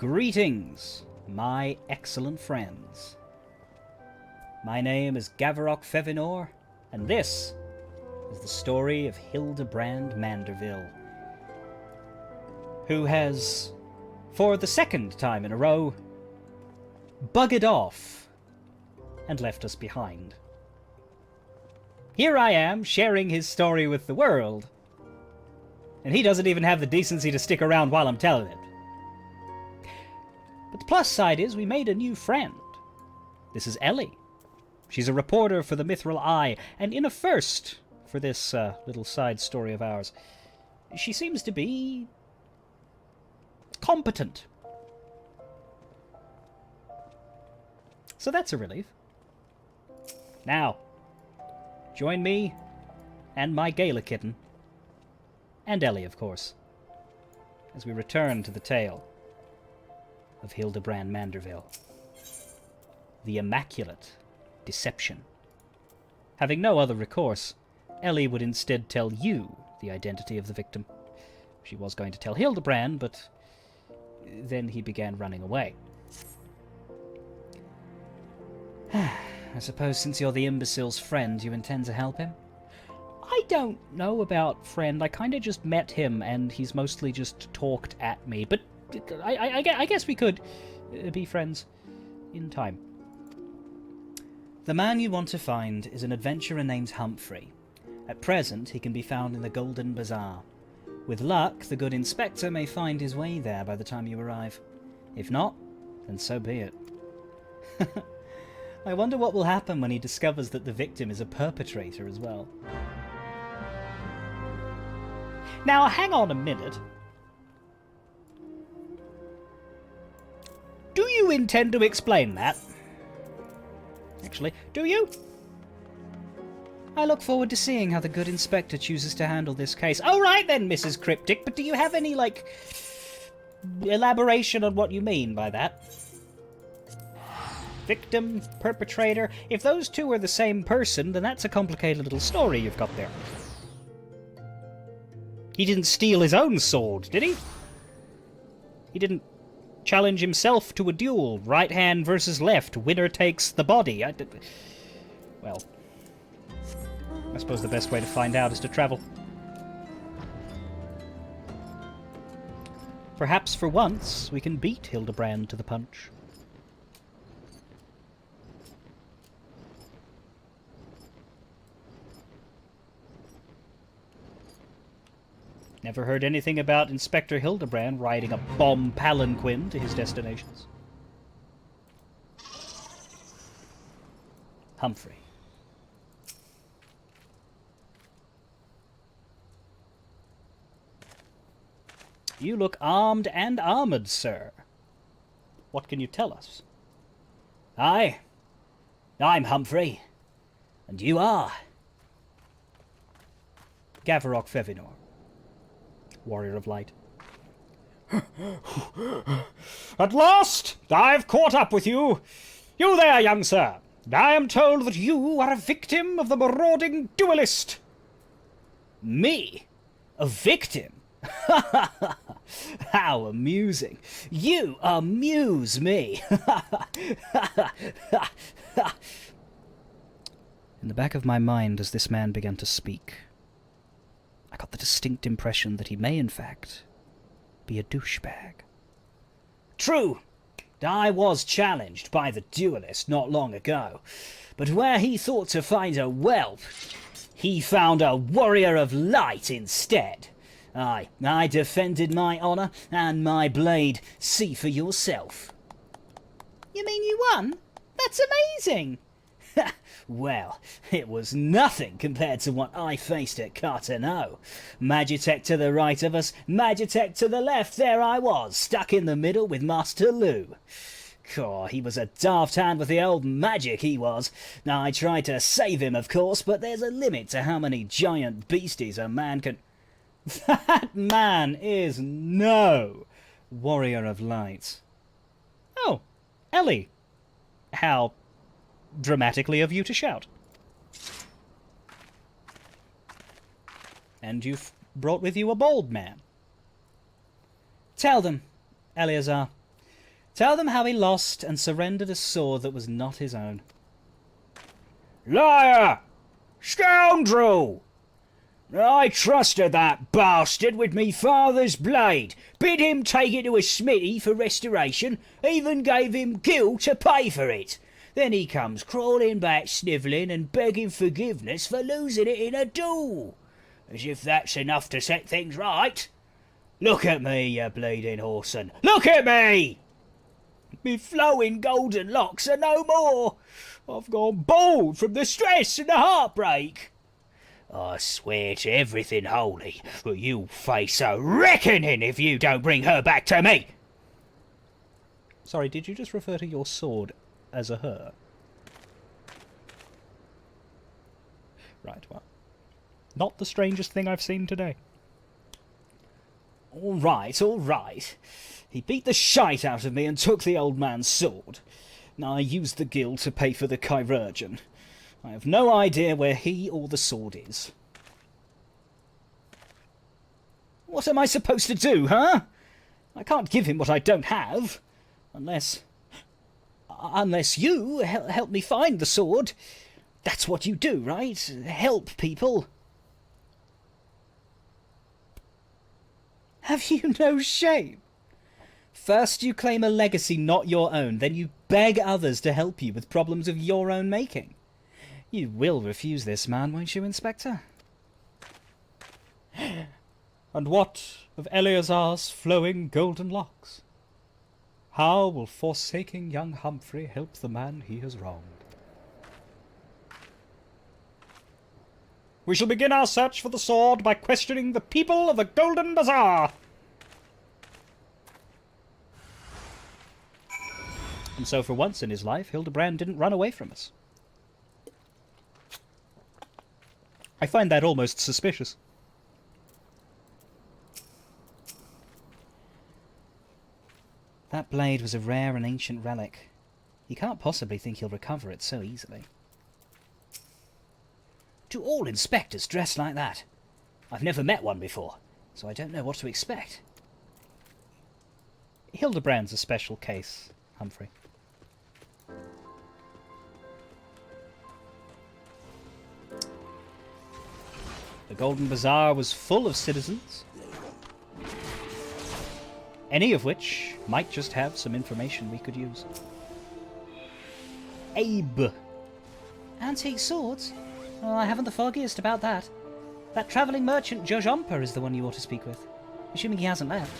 Greetings, my excellent friends. My name is Gavaroc Fevinor, and this is the story of Hildibrand Manderville, who has, for the second time in a row, buggered off and left us behind. Here I am, sharing his story with the world, and he doesn't even have the decency to stick around while I'm telling it. But the plus side is we made a new friend. This is Ellie. She's a reporter for the Mithril Eye, and in a first for this little side story of ours, she seems to be competent. So that's a relief. Now, join me and my Gala kitten, and Ellie, of course, as we return to the tale of Hildibrand Manderville, the Immaculate Deception. Having no other recourse, Ellie would instead tell you the identity of the victim. She was going to tell Hildibrand, but then he began running away. I suppose since you're the imbecile's friend, you intend to help him? I don't know about friend. I kind of just met him, and he's mostly just talked at me. But I guess we could be friends in time. The man you want to find is an adventurer named Humphrey. At present, he can be found in the Golden Bazaar. With luck, the good inspector may find his way there by the time you arrive. If not, then so be it. I wonder what will happen when he discovers that the victim is a perpetrator as well. Now, hang on a minute. Do you intend to explain that? Actually, do you? I look forward to seeing how the good inspector chooses to handle this case. All right then, Mrs. Cryptic, but do you have any, elaboration on what you mean by that? Victim, perpetrator. If those two are the same person, then that's a complicated little story you've got there. He didn't steal his own sword, did he? He didn't challenge himself to a duel. Right hand versus left. Winner takes the body. Well, I suppose the best way to find out is to travel. Perhaps for once we can beat Hildibrand to the punch. Never heard anything about Inspector Hildibrand riding a bomb palanquin to his destinations. Humphrey. You look armed and armored, sir. What can you tell us? Aye, I'm Humphrey, and you are Gavaroc Fevinor, Warrior of Light. At last, I've caught up with you. You there, young sir. I am told that you are a victim of the marauding duelist. Me? A victim? How amusing. You amuse me. In the back of my mind, as this man began to speak, I got the distinct impression that he may, in fact, be a douchebag. True, I was challenged by the duelist not long ago, but where he thought to find a whelp, he found a warrior of light instead. Aye, I defended my honour and my blade. See for yourself. You mean you won? That's amazing! Well, it was nothing compared to what I faced at Carteneau. Magitech to the right of us, Magitech to the left, there I was, stuck in the middle with Master Lou. Caw, he was a daft hand with the old magic, he was. I tried to save him, of course, but there's a limit to how many giant beasties a man can... That man is no Warrior of Light. Oh, Ellie. How dramatically of you to shout. And you've brought with you a bold man. Tell them, Eleazar, Tell them how he lost and surrendered a sword that was not his own. Liar! Scoundrel! I trusted that bastard with me father's blade, bid him take it to a smithy for restoration, even gave him gil to pay for it. Then he comes crawling back snivelling and begging forgiveness for losing it in a duel. As if that's enough to set things right. Look at me, you bleeding whoreson. Look at me! Me flowing golden locks are no more. I've gone bald from the stress and the heartbreak. I swear to everything holy that you'll face a reckoning if you don't bring her back to me. Sorry, did you just refer to your sword as a her? Right, well, not the strangest thing I've seen today. All right, all right. He beat the shite out of me and took the old man's sword. Now I used the gil to pay for the chirurgeon. I have no idea where he or the sword is. What am I supposed to do, huh? I can't give him what I don't have. Unless you help me find the sword. That's what you do, right? Help people. Have you no shame? First you claim a legacy not your own, then you beg others to help you with problems of your own making. You will refuse this man, won't you, Inspector? And what of Eleazar's flowing golden locks? How will forsaking young Humphrey help the man he has wronged? We shall begin our search for the sword by questioning the people of the Golden Bazaar. And so for once in his life, Hildibrand didn't run away from us. I find that almost suspicious. That blade was a rare and ancient relic. You can't possibly think he'll recover it so easily. Do all inspectors dress like that? I've never met one before, so I don't know what to expect. Hildibrand's a special case, Humphrey. The Golden Bazaar was full of citizens, any of which might just have some information we could use. Abe. Antique swords? Oh, I haven't the foggiest about that. That travelling merchant Jojompa is the one you ought to speak with, assuming he hasn't left.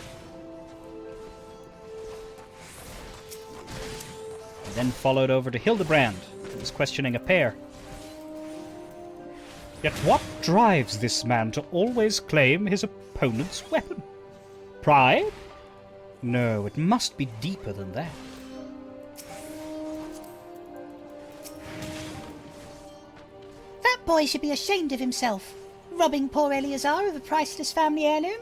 I then followed over to Hildibrand, who was questioning a pair. Yet what drives this man to always claim his opponent's weapon? Pride? No, it must be deeper than that. That boy should be ashamed of himself, robbing poor Eleazar of a priceless family heirloom.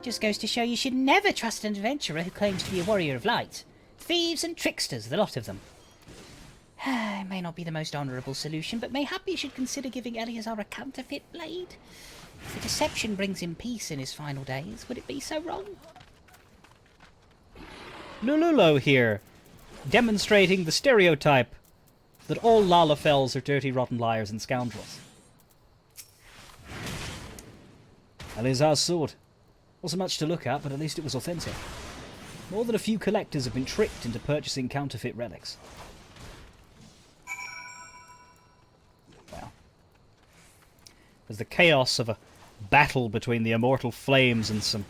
Just goes to show you should never trust an adventurer who claims to be a warrior of light. Thieves and tricksters, the lot of them. It may not be the most honourable solution, but mayhap you should consider giving Eleazar a counterfeit blade. If the deception brings him peace in his final days, would it be so wrong? Lululo here, demonstrating the stereotype that all Lalafells are dirty, rotten liars and scoundrels. Eleazar's sword. Wasn't much to look at, but at least it was authentic. More than a few collectors have been tricked into purchasing counterfeit relics. Well, as the chaos of a battle between the immortal flames and some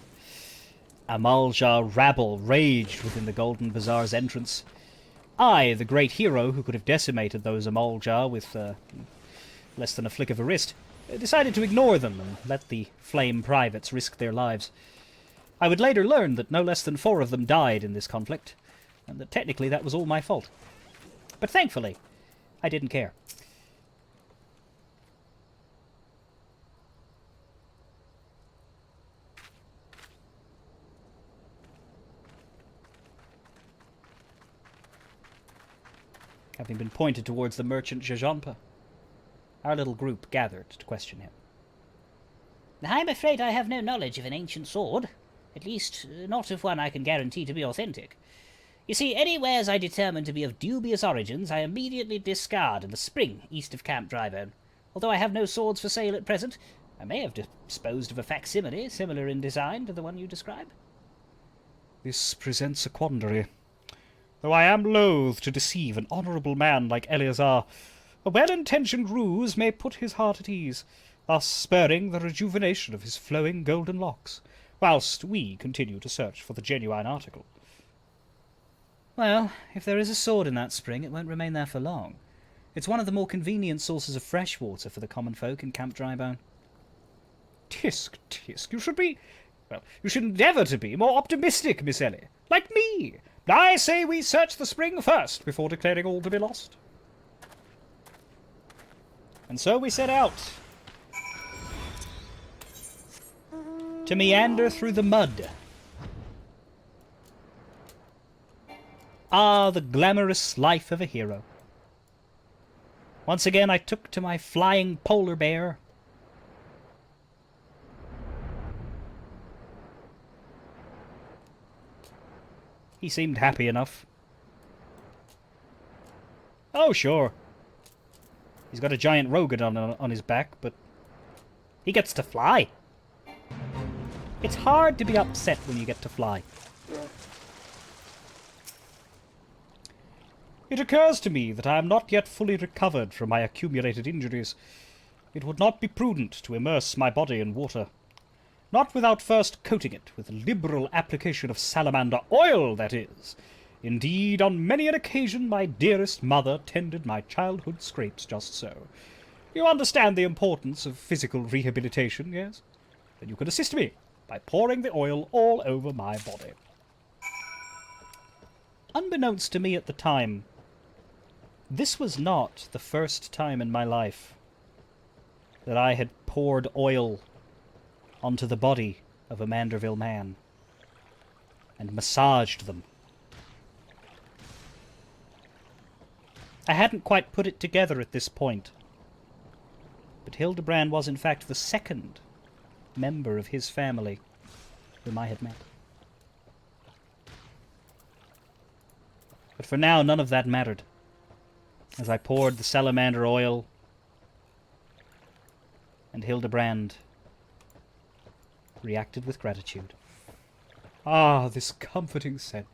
Amalja rabble raged within the Golden Bazaar's entrance, I, the great hero who could have decimated those Amalja with less than a flick of a wrist, decided to ignore them and let the flame privates risk their lives. I would later learn that no less than 4 of them died in this conflict, and that technically that was all my fault. But thankfully, I didn't care. Having been pointed towards the merchant Jojompa, our little group gathered to question him. I'm afraid I have no knowledge of an ancient sword. At least, not of one I can guarantee to be authentic. You see, anywheres I determine to be of dubious origins, I immediately discard in the spring east of Camp Drybone. Although I have no swords for sale at present, I may have disposed of a facsimile similar in design to the one you describe. This presents a quandary. Though I am loath to deceive an honourable man like Eleazar, a well-intentioned ruse may put his heart at ease, thus spurring the rejuvenation of his flowing golden locks, whilst we continue to search for the genuine article. Well, if there is a sword in that spring, it won't remain there for long. It's one of the more convenient sources of fresh water for the common folk in Camp Drybone. Tisk, you should be... Well, you should endeavour to be more optimistic, Miss Ellie. Like me. I say we search the spring first, before declaring all to be lost. And so we set out to meander through the mud. Ah, the glamorous life of a hero. Once again I took to my flying polar bear. He seemed happy enough. Oh, sure. He's got a giant rogan on his back, but he gets to fly. It's hard to be upset when you get to fly. It occurs to me that I am not yet fully recovered from my accumulated injuries. It would not be prudent to immerse my body in water. Not without first coating it with a liberal application of salamander oil, that is. Indeed, on many an occasion my dearest mother tended my childhood scrapes just so. You understand the importance of physical rehabilitation, yes? Then you can assist me by pouring the oil all over my body. Unbeknownst to me at the time, this was not the first time in my life that I had poured oil onto the body of a Manderville man and massaged them. I hadn't quite put it together at this point, but Hildibrand was in fact the second member of his family whom I had met. But for now, none of that mattered. As I poured the salamander oil, and Hildibrand reacted with gratitude. Ah, this comforting scent,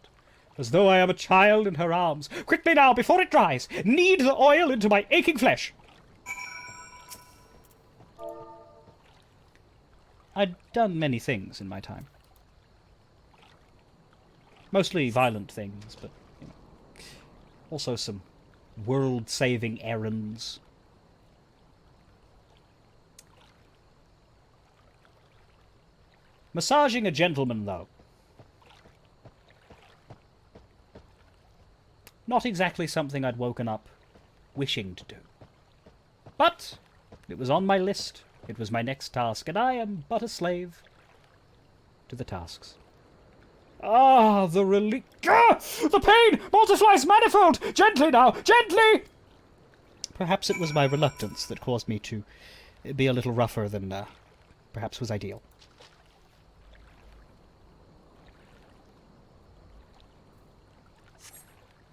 as though I am a child in her arms. Quickly now, before it dries, knead the oil into my aching flesh. I'd done many things in my time. Mostly violent things, but also some world-saving errands. Massaging a gentleman, though. Not exactly something I'd woken up wishing to do. But it was on my list. It was my next task, and I am but a slave to the tasks. Ah, the relief! Ah, the pain multiplies manifold! Gently now, gently! Perhaps it was my reluctance that caused me to be a little rougher than perhaps was ideal.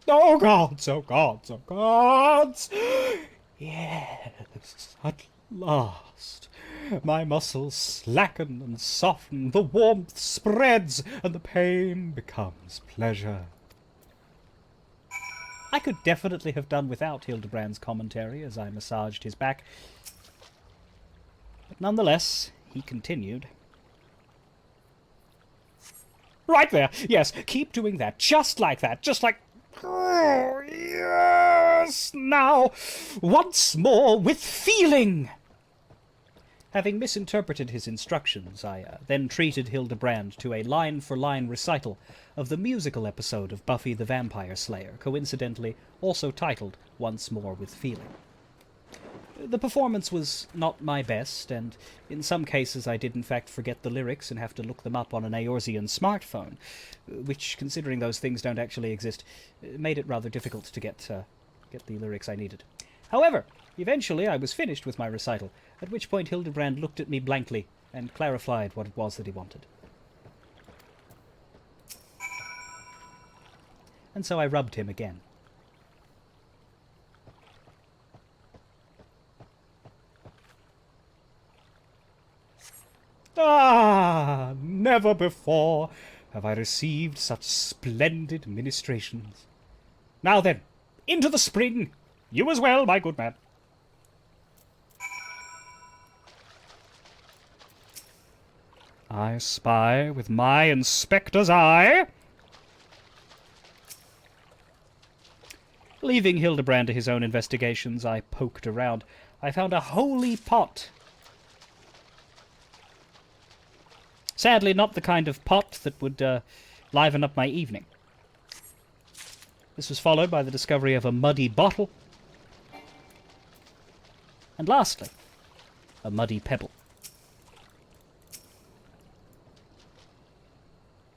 Oh gods, oh gods, oh gods! Yes, at last. My muscles slacken and soften, the warmth spreads, and the pain becomes pleasure. I could definitely have done without Hildibrand's commentary as I massaged his back. But nonetheless, he continued. Right there, yes, keep doing that, just like that, just like... Oh, yes! Now, once more with feeling! Having misinterpreted his instructions, I then treated Hildibrand to a line-for-line recital of the musical episode of Buffy the Vampire Slayer, coincidentally also titled Once More with Feeling. The performance was not my best, and in some cases I did in fact forget the lyrics and have to look them up on an Eorzean smartphone, which, considering those things don't actually exist, made it rather difficult to get the lyrics I needed. However, eventually I was finished with my recital, at which point Hildibrand looked at me blankly and clarified what it was that he wanted. and so I rubbed him again. Ah, never before have I received such splendid ministrations. Now then, into the spring! You as well, my good man. I spy with my inspector's eye. Leaving Hildibrand to his own investigations, I poked around. I found a holy pot. Sadly, not the kind of pot that would liven up my evening. This was followed by the discovery of a muddy bottle. And lastly, a muddy pebble.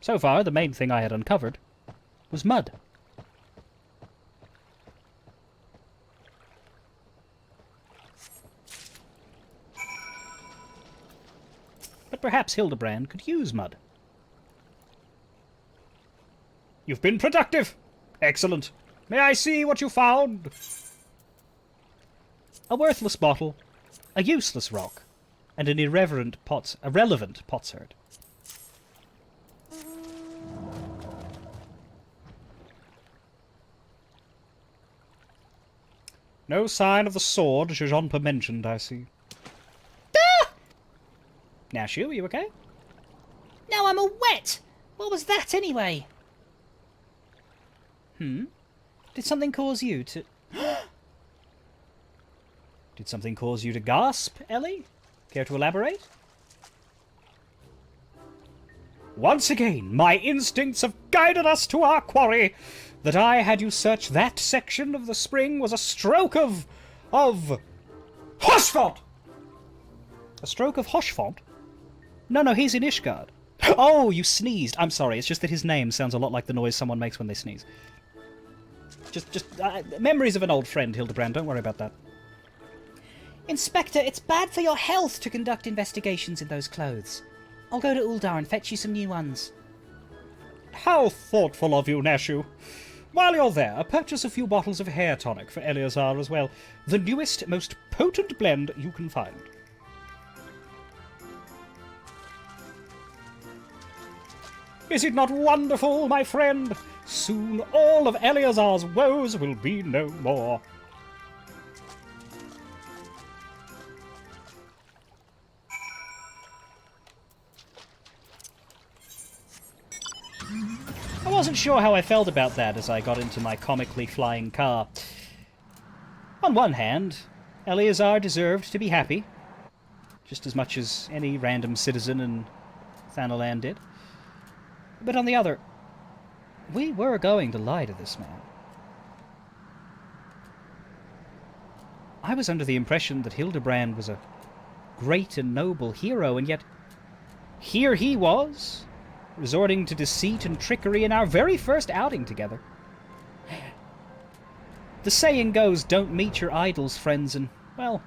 So far, the main thing I had uncovered was mud. But perhaps Hildibrand could use mud. You've been productive! Excellent. May I see what you found? A worthless bottle, a useless rock, and an irrelevant potsherd. No sign of the sword Jejompa mentioned, I see. Ah! Nashu, are you okay? Now I'm all wet! What was that anyway? Did something cause you to... Did something cause you to gasp, Ellie? Care to elaborate? Once again, my instincts have guided us to our quarry. That I had you search that section of the spring was a stroke of Hoshfont! A stroke of Hoshfont? No, he's in Ishgard. Oh, you sneezed. I'm sorry, it's just that his name sounds a lot like the noise someone makes when they sneeze. Just memories of an old friend, Hildibrand. Don't worry about that. Inspector, it's bad for your health to conduct investigations in those clothes. I'll go to Uldar and fetch you some new ones. How thoughtful of you, Nashu. While you're there, purchase a few bottles of hair tonic for Eleazar as well. The newest, most potent blend you can find. Is it not wonderful, my friend? Soon all of Eleazar's woes will be no more. I wasn't sure how I felt about that as I got into my comically flying car. On one hand, Eleazar deserved to be happy, just as much as any random citizen in Thanalan did. But on the other, we were going to lie to this man. I was under the impression that Hildibrand was a great and noble hero, and yet here he was, resorting to deceit and trickery in our very first outing together. The saying goes, don't meet your idols, friends, and, well,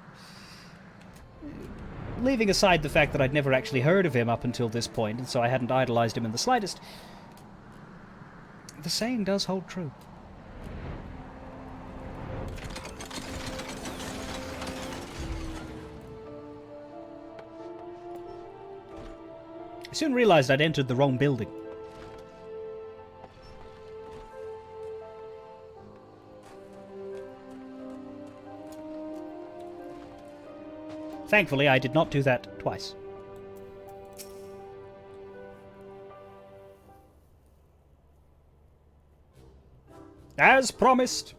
leaving aside the fact that I'd never actually heard of him up until this point, and so I hadn't idolized him in the slightest, the saying does hold true. I soon realized I'd entered the wrong building. Thankfully, I did not do that twice. As promised,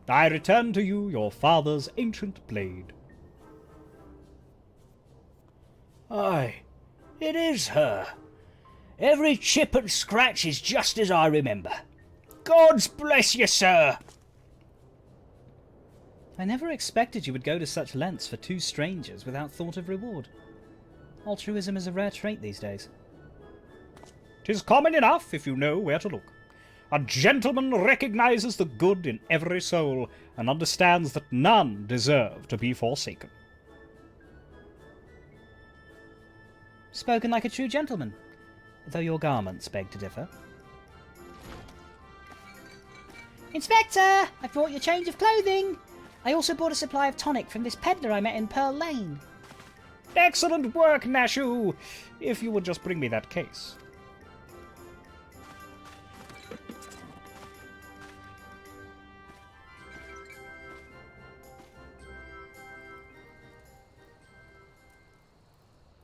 I return to you your father's ancient blade. Aye, it is her. Every chip and scratch is just as I remember. God's bless you, sir. I never expected you would go to such lengths for two strangers without thought of reward. Altruism is a rare trait these days. 'Tis common enough if you know where to look. A gentleman recognizes the good in every soul and understands that none deserve to be forsaken. Spoken like a true gentleman, though your garments beg to differ. Inspector! I've brought your change of clothing! I also bought a supply of tonic from this peddler I met in Pearl Lane. Excellent work, Nashu! If you would just bring me that case.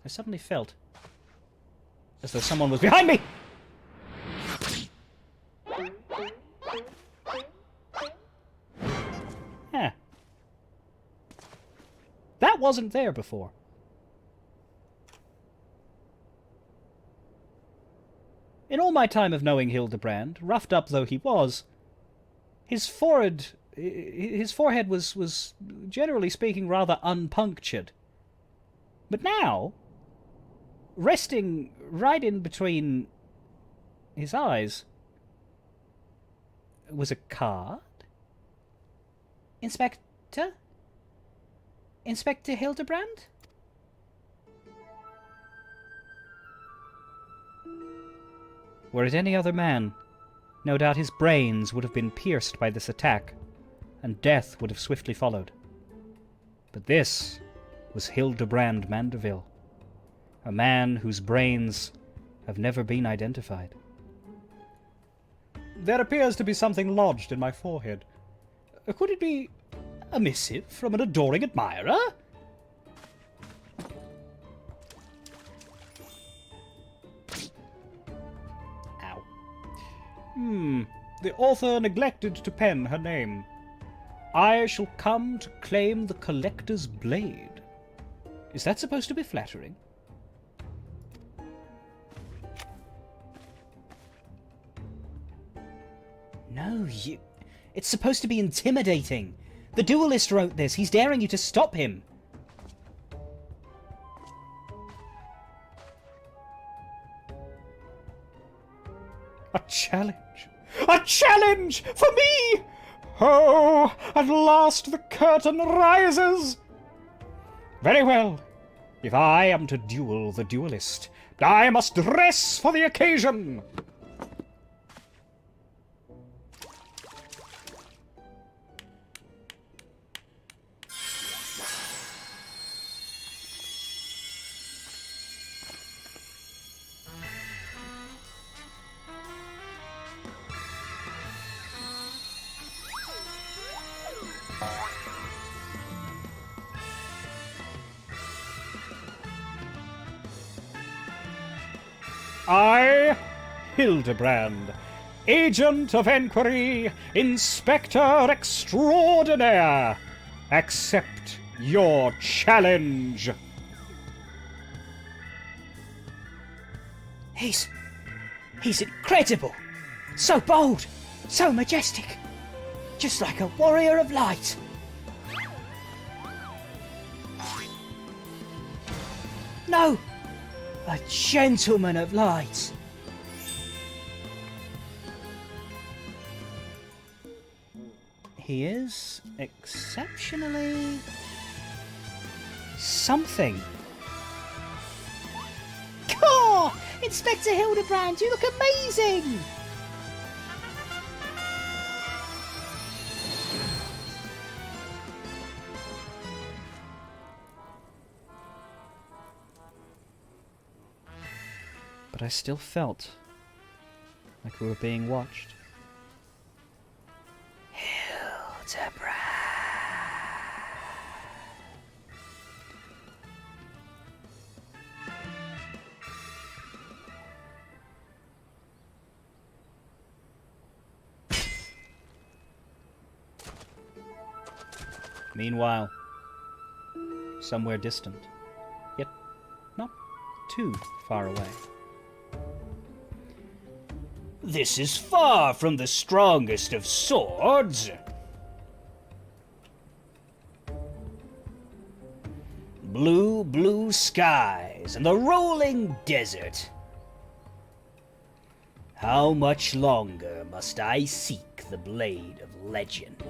I suddenly felt as though someone was behind me! Huh. That wasn't there before. In all my time of knowing Hildibrand, roughed up though he was, his forehead was, generally speaking, rather unpunctured. But now, resting right in between his eyes, was a card? Inspector? Inspector Hildibrand? Were it any other man, no doubt his brains would have been pierced by this attack, and death would have swiftly followed. But this was Hildibrand Manderville, a man whose brains have never been identified. There appears to be something lodged in my forehead. Could it be a missive from an adoring admirer? The author neglected to pen her name. I shall come to claim the collector's blade. Is that supposed to be flattering? No, it's supposed to be intimidating. The duelist wrote this. He's daring you to stop him. A challenge! A challenge for me! Oh, at last the curtain rises! Very well. If I am to duel the duelist, I must dress for the occasion! I, Hildibrand, Agent of Enquiry, Inspector Extraordinaire, accept your challenge. He's incredible. So bold, so majestic. Just like a warrior of light. No! A gentleman of light. He is exceptionally something. Oh, Inspector Hildibrand, you look amazing! But I still felt like we were being watched. Hildibrand. Meanwhile, somewhere distant, yet not too far away. This is far from the strongest of swords. Blue, blue skies and the rolling desert. How much longer must I seek the blade of legend?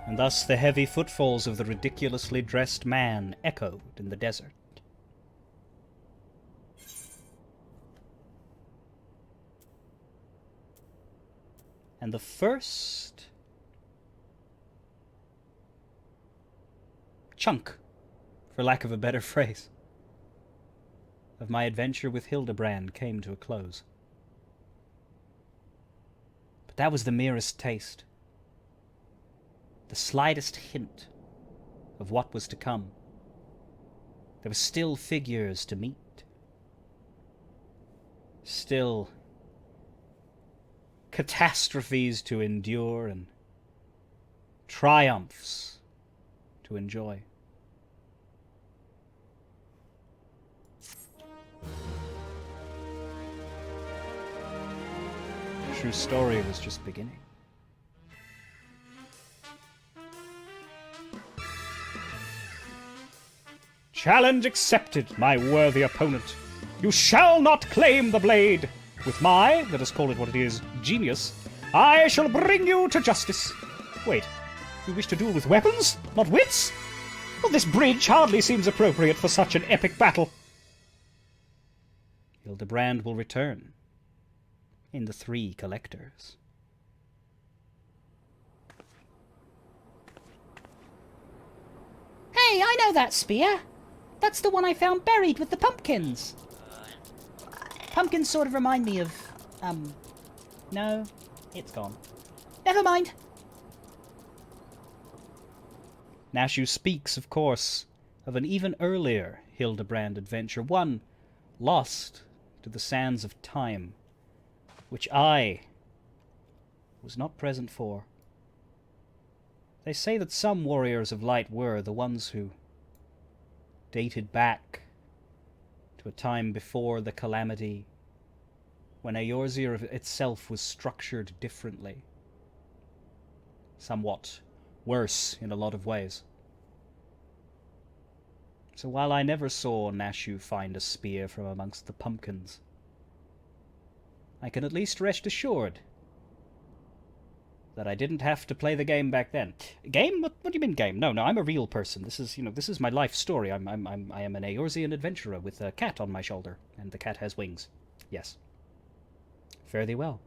And and thus the heavy footfalls of the ridiculously dressed man echoed in the desert. And the first chunk, for lack of a better phrase, of my adventure with Hildibrand came to a close. But that was the merest taste, the slightest hint of what was to come. There were still figures to meet, still catastrophes to endure, and triumphs to enjoy. The true story was just beginning. Challenge accepted, my worthy opponent. You shall not claim the blade. With my, let us call it what it is, genius, I shall bring you to justice. Wait, you wish to duel with weapons, not wits? Well, this bridge hardly seems appropriate for such an epic battle. Hildibrand will return in the Three Collectors. Hey, I know that spear. That's the one I found buried with the pumpkins. Pumpkins sort of remind me of, no, it's gone. Never mind. Nashu speaks, of course, of an even earlier Hildibrand adventure, one lost to the sands of time, which I was not present for. They say that some warriors of light were the ones who dated back to a time before the calamity, when Eorzea itself was structured differently, somewhat worse in a lot of ways. So while I never saw Nashu find a spear from amongst the pumpkins, I can at least rest assured that I didn't have to play the game back then. Game? What do you mean game? No, I'm a real person. This is my life story. I am an Eorzean adventurer with a cat on my shoulder, and the cat has wings. Yes. Fare thee well.